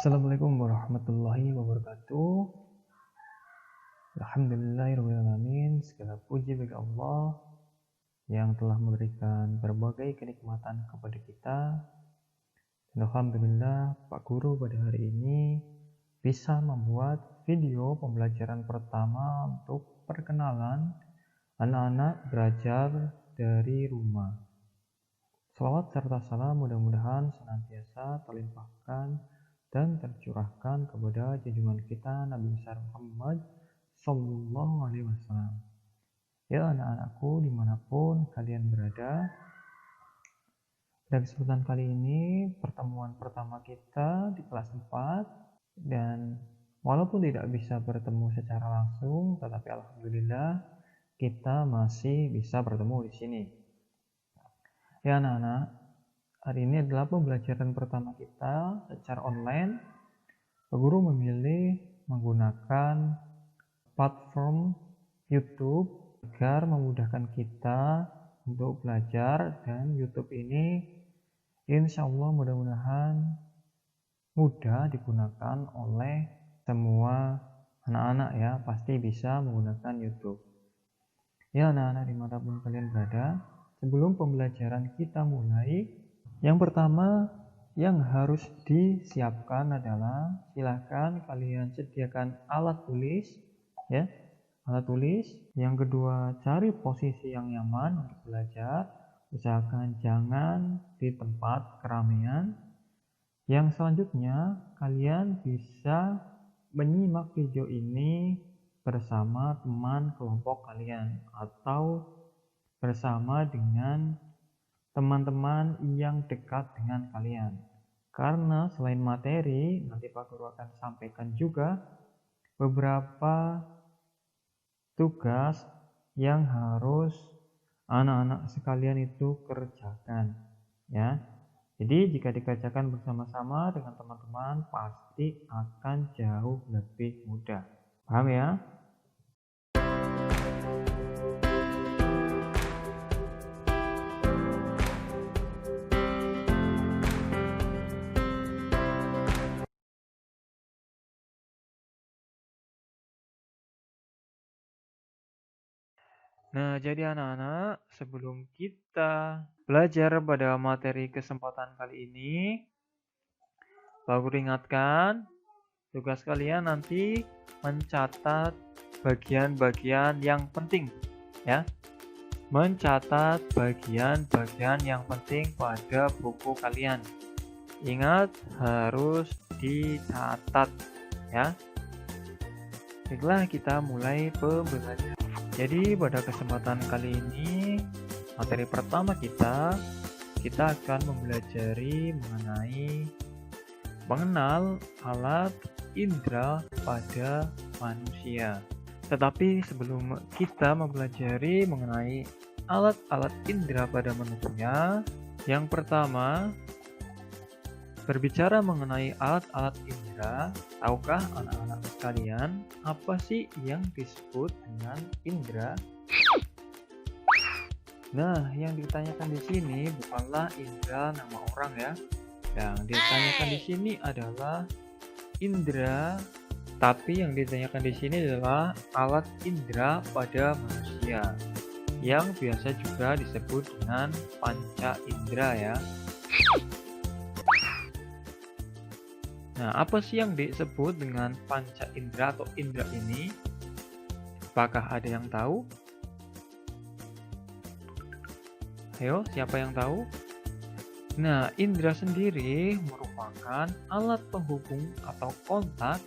Assalamualaikum warahmatullahi wabarakatuh. Alhamdulillahirrahmanirrahim. Segala puji bagi Allah yang telah memberikan berbagai kenikmatan kepada kita. Dan alhamdulillah Pak Guru pada hari ini bisa membuat video pembelajaran pertama untuk perkenalan anak-anak belajar dari rumah. Salawat serta salam mudah-mudahan senantiasa terlimpahkan dan tercurahkan kepada junjungan kita Nabi besar Muhammad Sallallahu Alaihi Wasallam. Ya anak-anakku dimanapun kalian berada, pada kesempatan kali ini pertemuan pertama kita di kelas 4, dan walaupun tidak bisa bertemu secara langsung, tetapi alhamdulillah kita masih bisa bertemu di sini. Ya anak-anak, hari ini adalah pembelajaran pertama kita secara online. Pak Guru memilih menggunakan platform YouTube agar memudahkan kita untuk belajar, dan YouTube ini insya Allah mudah-mudahan mudah digunakan oleh semua anak-anak ya, pasti bisa menggunakan YouTube. Ya anak-anak dimanapun kalian berada, sebelum pembelajaran kita mulai, yang pertama yang harus disiapkan adalah silakan kalian sediakan alat tulis ya, alat tulis. Yang kedua, cari posisi yang nyaman untuk belajar, usahakan jangan di tempat keramaian. Yang selanjutnya, kalian bisa menyimak video ini bersama teman kelompok kalian atau bersama dengan teman-teman yang dekat dengan kalian. Karena selain materi, nanti Pak Guru akan sampaikan juga beberapa tugas yang harus anak-anak sekalian itu kerjakan ya. Jadi jika dikerjakan bersama-sama dengan teman-teman pasti akan jauh lebih mudah. Paham ya? Nah, jadi anak-anak, sebelum kita belajar pada materi kesempatan kali ini, Pak Guru ingatkan, tugas kalian nanti mencatat bagian-bagian yang penting, ya. Mencatat bagian-bagian yang penting pada buku kalian. Ingat, harus dicatat, ya. Baiklah, kita mulai pembelajaran. Jadi pada kesempatan kali ini, materi pertama kita akan mempelajari mengenal alat indera pada manusia. Tetapi sebelum kita mempelajari mengenai alat-alat indera pada manusia, yang pertama, berbicara mengenai alat-alat indera, tahukah anak-anak sekalian apa sih yang disebut dengan indera? Nah, yang ditanyakan di sini bukanlah indera nama orang ya. Yang ditanyakan di sini adalah indera, tapi yang ditanyakan di sini adalah alat indera pada manusia, yang biasa juga disebut dengan panca indera ya. Nah, apa sih yang disebut dengan panca indera atau indera ini? Apakah ada yang tahu? Ayo, siapa yang tahu? Nah, indera sendiri merupakan alat penghubung atau kontak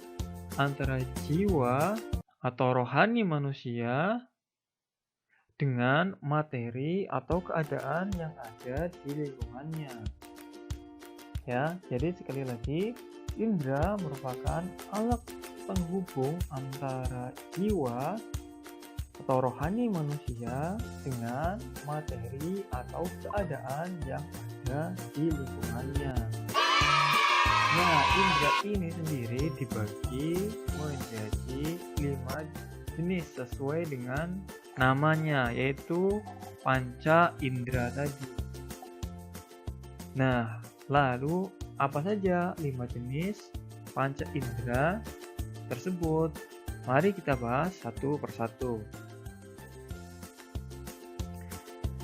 antara jiwa atau rohani manusia dengan materi atau keadaan yang ada di lingkungannya. Ya, jadi sekali lagi, indera merupakan alat penghubung antara jiwa atau rohani manusia dengan materi atau keadaan yang ada di lingkungannya. Nah, indera ini sendiri dibagi menjadi 5 jenis sesuai dengan namanya, yaitu panca indera tadi. Nah, lalu apa saja 5 jenis panca indera tersebut. Mari kita bahas satu persatu.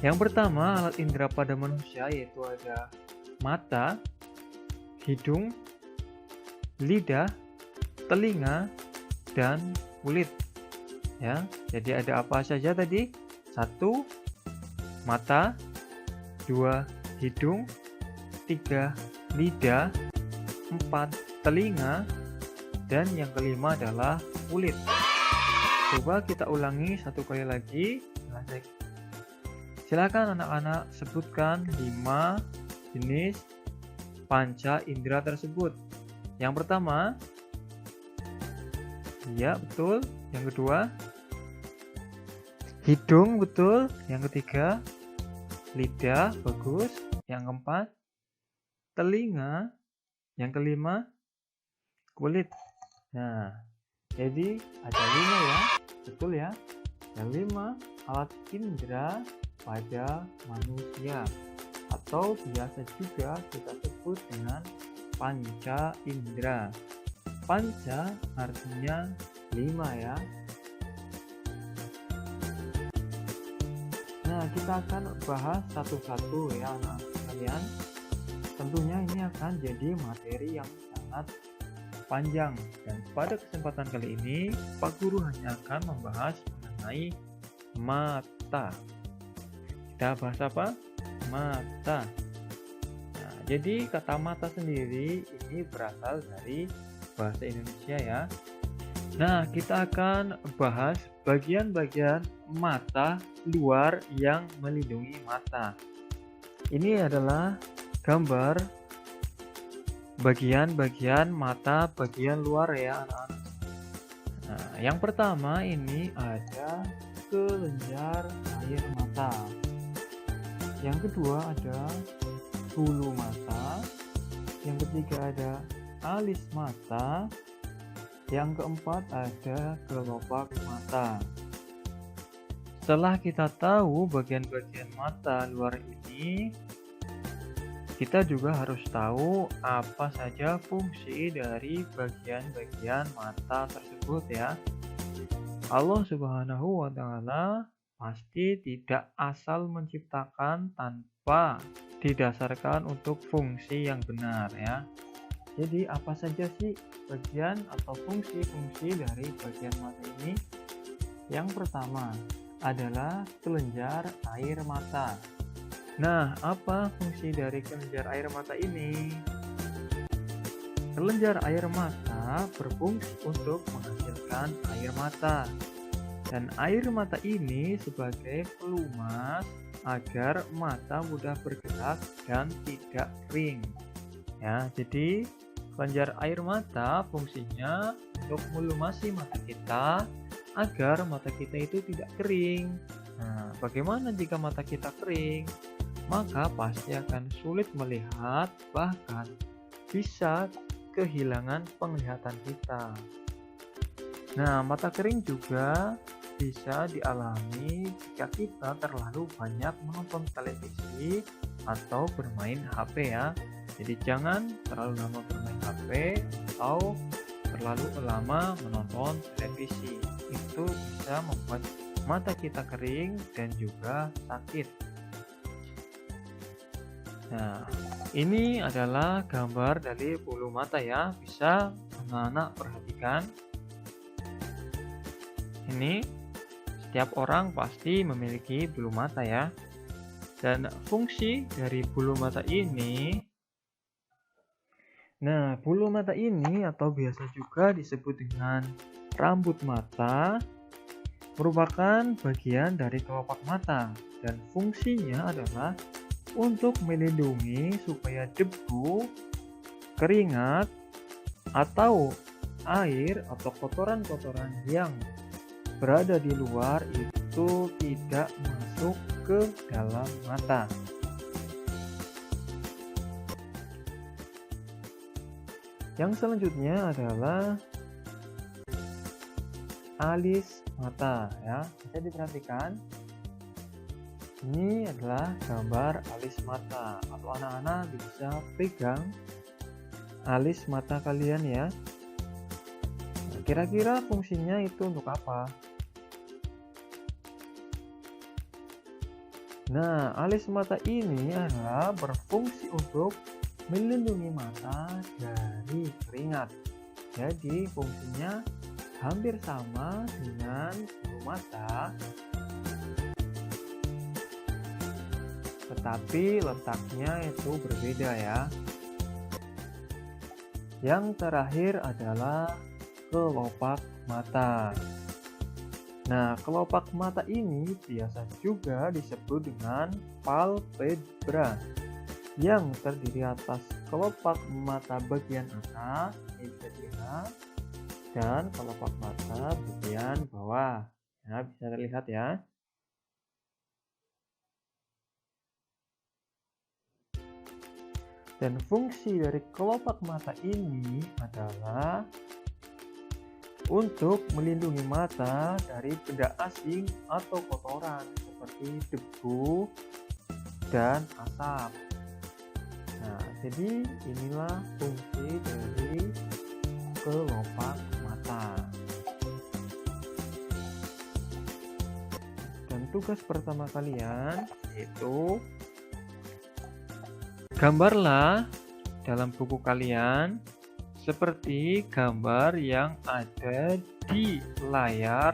Yang pertama, alat indera pada manusia yaitu ada mata, hidung, lidah, telinga, dan kulit. Ya, jadi ada apa saja tadi? 1. Mata, 2. Hidung, 3. Lidah, 4. Telinga, dan yang kelima adalah kulit. Coba kita ulangi satu kali lagi. Silakan anak-anak sebutkan 5 jenis panca indera tersebut. Yang pertama, ya betul. Yang kedua, hidung, betul. Yang ketiga, lidah, bagus. Yang keempat, telinga. Yang kelima, kulit. Nah, jadi ada 5 ya, betul ya. Ada 5 alat indera pada manusia, atau biasa juga kita sebut dengan panca indera. Panca artinya 5 ya. Nah, kita akan bahas satu-satu ya anak-anak sekalian. Tentunya ini akan jadi materi yang sangat panjang, dan pada kesempatan kali ini Pak Guru hanya akan membahas mengenai mata. Kita bahas apa? Mata. Nah, jadi kata mata sendiri ini berasal dari bahasa Indonesia ya. Nah, kita akan bahas bagian-bagian mata luar yang melindungi mata. Ini adalah gambar bagian-bagian mata bagian luar ya anak-anak. Nah, yang pertama ini ada kelenjar air mata. Yang kedua ada bulu mata. Yang ketiga ada alis mata. Yang keempat ada kelopak mata. Setelah kita tahu bagian-bagian mata luar ini, kita juga harus tahu apa saja fungsi dari bagian-bagian mata tersebut ya. Allah Subhanahu wa Ta'ala pasti tidak asal menciptakan tanpa didasarkan untuk fungsi yang benar ya. Jadi apa saja sih bagian atau fungsi-fungsi dari bagian mata ini? Yang pertama adalah kelenjar air mata. Nah, apa fungsi dari kelenjar air mata ini? Kelenjar air mata berfungsi untuk menghasilkan air mata. Dan air mata ini sebagai pelumas agar mata mudah bergerak dan tidak kering. Ya, jadi kelenjar air mata fungsinya untuk melumasi mata kita agar mata kita itu tidak kering. Nah, bagaimana jika mata kita kering? Maka pasti akan sulit melihat, bahkan bisa kehilangan penglihatan kita. Nah, mata kering juga bisa dialami jika kita terlalu banyak menonton televisi atau bermain HP ya. Jadi jangan terlalu lama bermain HP atau terlalu lama menonton televisi. Itu bisa membuat mata kita kering dan juga sakit. Nah, ini adalah gambar dari bulu mata ya. Bisa anak-anak perhatikan. Ini setiap orang pasti memiliki bulu mata ya. Dan fungsi dari bulu mata ini, nah bulu mata ini atau biasa juga disebut dengan rambut mata, merupakan bagian dari kelopak mata. Dan fungsinya adalah untuk melindungi supaya debu, keringat, atau air atau kotoran-kotoran yang berada di luar itu tidak masuk ke dalam mata. Yang selanjutnya adalah alis mata ya. Bisa diperhatikan. Ini adalah gambar alis mata, atau anak-anak bisa pegang alis mata kalian ya. Nah, kira-kira fungsinya itu untuk apa? Nah, alis mata ini adalah berfungsi untuk melindungi mata dari keringat. Jadi, fungsinya hampir sama dengan bulu mata, tetapi letaknya itu berbeda ya. Yang terakhir adalah kelopak mata. Nah, kelopak mata ini biasa juga disebut dengan palpebra yang terdiri atas kelopak mata bagian atas, ini bisa dilihat, dan kelopak mata bagian bawah. Nah, bisa terlihat ya. Dan fungsi dari kelopak mata ini adalah untuk melindungi mata dari benda asing atau kotoran seperti debu dan asap. Nah, jadi inilah fungsi dari kelopak mata. Dan tugas pertama kalian yaitu gambarlah dalam buku kalian seperti gambar yang ada di layar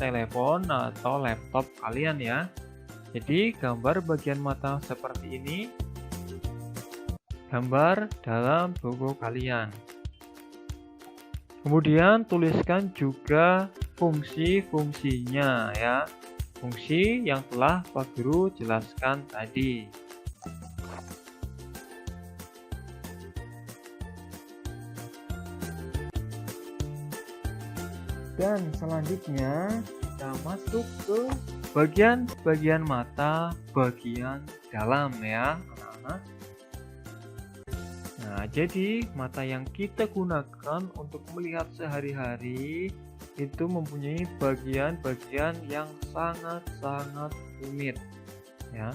telepon atau laptop kalian ya. Jadi gambar bagian mata seperti ini, gambar dalam buku kalian. Kemudian tuliskan juga fungsi-fungsinya ya. Fungsi yang telah Pak Guru jelaskan tadi. Dan selanjutnya kita masuk ke bagian-bagian mata bagian dalam ya anak-anak. Nah, jadi mata yang kita gunakan untuk melihat sehari-hari itu mempunyai bagian-bagian yang sangat-sangat rumit ya.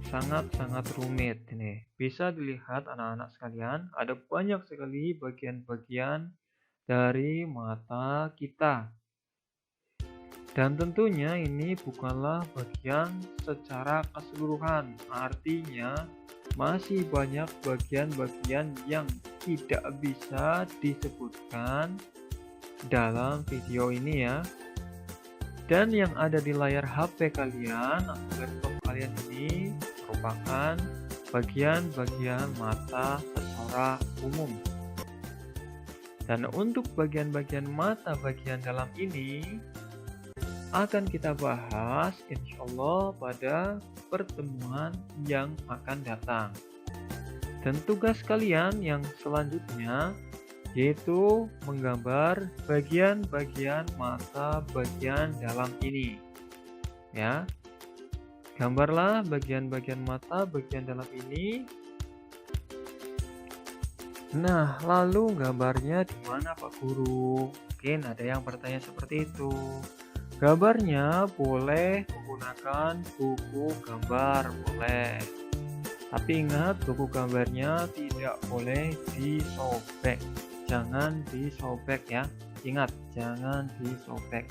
Sangat-sangat rumit ini. Bisa dilihat anak-anak sekalian, ada banyak sekali bagian-bagian dari mata kita. Dan tentunya ini bukanlah bagian secara keseluruhan. Artinya masih banyak bagian-bagian yang tidak bisa disebutkan dalam video ini ya. Dan yang ada di layar HP kalian atau laptop kalian ini merupakan bagian-bagian mata secara umum. Dan untuk bagian-bagian mata bagian dalam ini akan kita bahas insya Allah pada pertemuan yang akan datang. Dan tugas kalian yang selanjutnya yaitu menggambar bagian-bagian mata bagian dalam ini ya. Gambarlah bagian-bagian mata bagian dalam ini. Nah, lalu gambarnya di mana Pak Guru? Mungkin ada yang bertanya seperti itu. Gambarnya boleh menggunakan buku gambar, boleh. Tapi ingat, buku gambarnya tidak boleh disobek. Jangan disobek ya. Ingat, jangan disobek.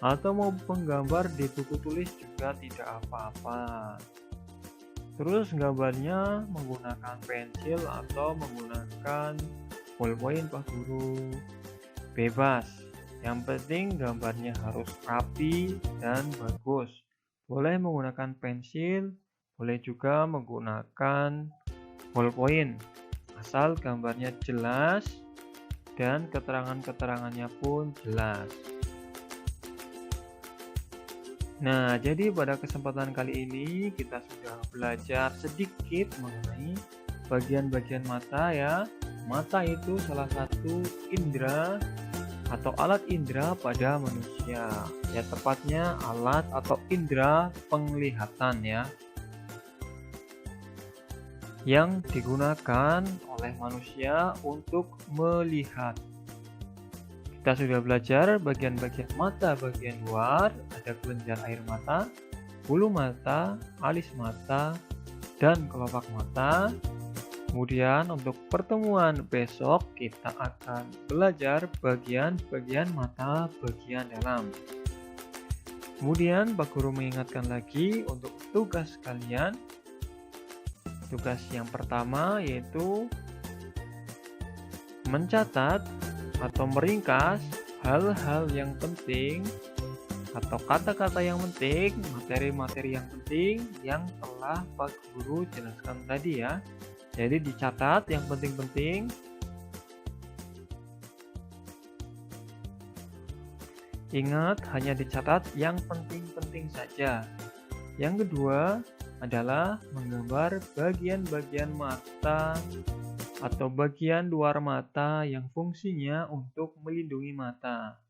Atau mau penggambar di buku tulis juga tidak apa-apa. Terus gambarnya menggunakan pensil atau menggunakan ballpoint Pak Guru. Bebas. Yang penting gambarnya harus rapi dan bagus. Boleh menggunakan pensil, boleh juga menggunakan ballpoint. Asal gambarnya jelas dan keterangan-keterangannya pun jelas. Nah, jadi pada kesempatan kali ini kita sudah belajar sedikit mengenai bagian-bagian mata ya. Mata itu salah satu indera atau alat indera pada manusia. Ya, tepatnya alat atau indera penglihatan ya. Yang digunakan oleh manusia untuk melihat. Kita sudah belajar bagian-bagian mata bagian luar, ada kelenjar air mata, bulu mata, alis mata, dan kelopak mata. Kemudian untuk pertemuan besok kita akan belajar bagian-bagian mata bagian dalam. Kemudian Pak Guru mengingatkan lagi untuk tugas kalian. Tugas yang pertama yaitu mencatat atau meringkas hal-hal yang penting atau kata-kata yang penting, materi-materi yang penting yang telah Pak Guru jelaskan tadi ya. Jadi dicatat yang penting-penting. Ingat, hanya dicatat yang penting-penting saja. Yang kedua adalah menggambar bagian-bagian mata atau bagian luar mata yang fungsinya untuk melindungi mata.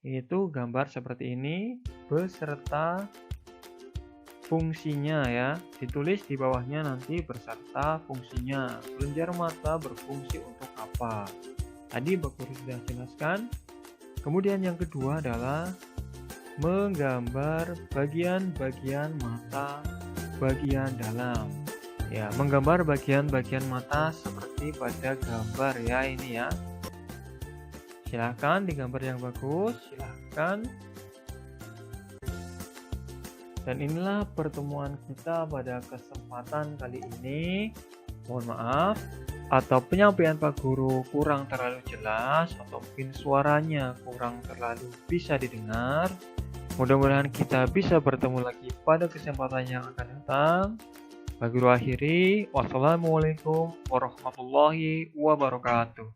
Yaitu gambar seperti ini beserta fungsinya ya. Ditulis di bawahnya nanti beserta fungsinya. Kelenjar mata berfungsi untuk apa? Tadi Pak Guru sudah jelaskan. Kemudian yang kedua adalah menggambar bagian-bagian mata bagian dalam. Ya, menggambar bagian-bagian mata seperti pada gambar ya ini ya. Silahkan digambar yang bagus, silahkan. Dan inilah pertemuan kita pada kesempatan kali ini. Mohon maaf atau penyampaian Pak Guru kurang terlalu jelas atau mungkin suaranya kurang terlalu bisa didengar. Mudah-mudahan kita bisa bertemu lagi pada kesempatan yang akan datang. Pak Guru akhiri, wassalamualaikum warahmatullahi wabarakatuh.